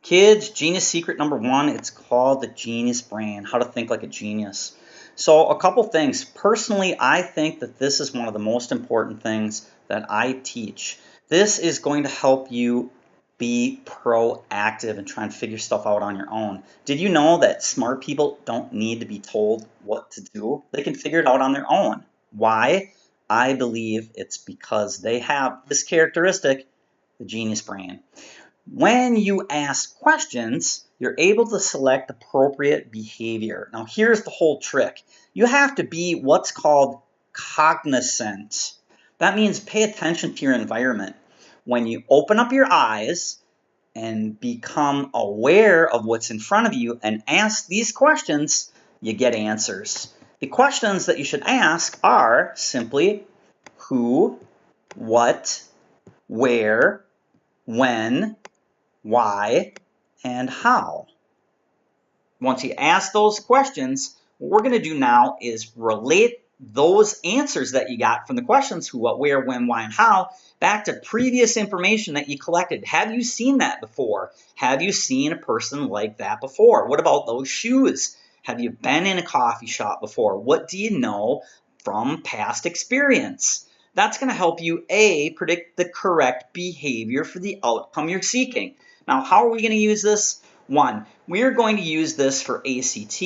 Kids, genius secret number one, it's called the genius brain, how to think like a genius. So a couple things. Personally, I think that this is one of the most important things that I teach. This is going to help you be proactive and try and figure stuff out on your own. Did you know that smart people don't need to be told what to do? They can figure it out on their own. Why? I believe it's because they have this characteristic, the genius brain. When you ask questions, you're able to select appropriate behavior. Now, here's the whole trick. You have to be what's called cognizant. That means pay attention to your environment. When you open up your eyes and become aware of what's in front of you and ask these questions, you get answers. The questions that you should ask are simply who, what, where, when, why, and how. Once you ask those questions, what we're going to do now is relate those answers that you got from the questions, who, what, where, when, why, and how, back to previous information that you collected. Have you seen that before? Have you seen a person like that before? What about those shoes? Have you been in a coffee shop before? What do you know from past experience? That's going to help you, A, predict the correct behavior for the outcome you're seeking. Now, how are we going to use this? One, we are going to use this for ACT.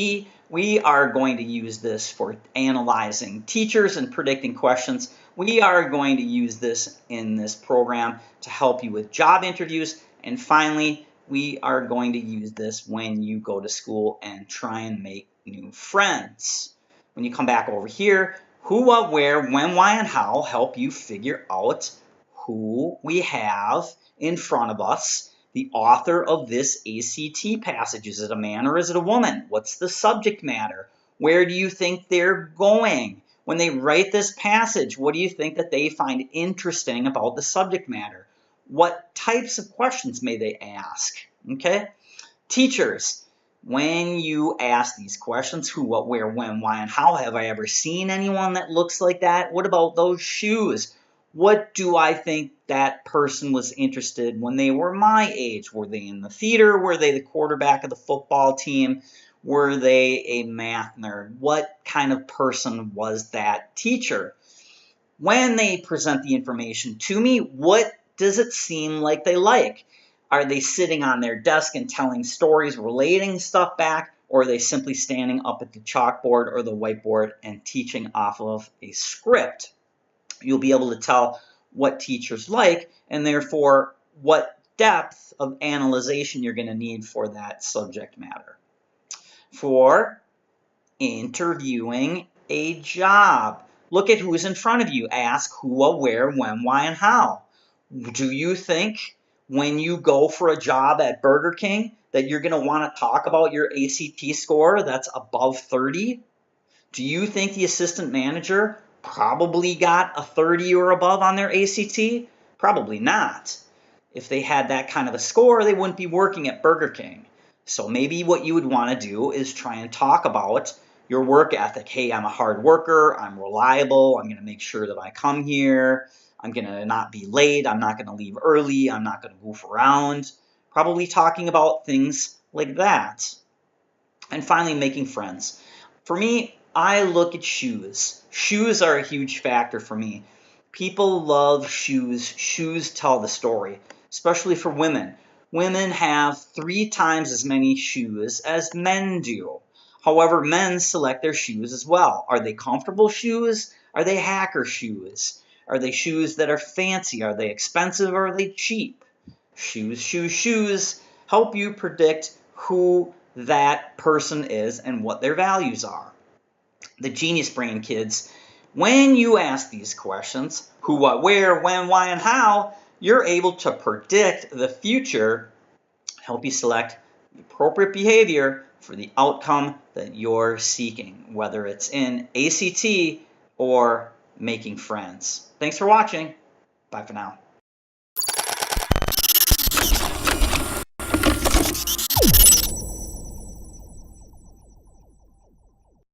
We are going to use this for analyzing teachers and predicting questions. We are going to use this in this program to help you with job interviews. And finally, we are going to use this when you go to school and try and make new friends. When you come back over here, who, what, where, when, why, and how help you figure out who we have in front of us. The author of this ACT passage, is it a man or is it a woman? What's the subject matter? Where do you think they're going? When they write this passage, what do you think that they find interesting about the subject matter? What types of questions may they ask? Okay? Teachers, when you ask these questions, who, what, where, when, why, and how, have I ever seen anyone that looks like that? What about those shoes? What do I think that person was interested when they were my age? Were they in the theater? Were they the quarterback of the football team? Were they a math nerd? What kind of person was that teacher? When they present the information to me, what does it seem like they like? Are they sitting on their desk and telling stories, relating stuff back, or are they simply standing up at the chalkboard or the whiteboard and teaching off of a script? You'll be able to tell what teachers like, and therefore what depth of analyzation you're going to need for that subject matter. For interviewing a job, look at who's in front of you. Ask who, what, where, when, why, and how. Do you think when you go for a job at Burger King that you're going to want to talk about your ACT score that's above 30? Do you think the assistant manager probably got a 30 or above on their ACT? Probably not. If they had that kind of a score, they wouldn't be working at Burger King. So maybe what you would want to do is try and talk about your work ethic. Hey, I'm a hard worker, I'm reliable, I'm going to make sure that I come here, I'm going to not be late, I'm not going to leave early, I'm not going to goof around. Probably talking about things like that. And finally, making friends. For me, I look at shoes. Shoes are a huge factor for me. People love shoes. Shoes tell the story, especially for women. Women have 3 times as many shoes as men do. However, men select their shoes as well. Are they comfortable shoes? Are they hacker shoes? Are they shoes that are fancy? Are they expensive or are they cheap? Shoes help you predict who that person is and what their values are. The genius brain, kids, when you ask these questions, who, what, where, when, why, and how, you're able to predict the future, help you select the appropriate behavior for the outcome that you're seeking, whether it's in ACT or making friends. Thanks for watching. Bye for now.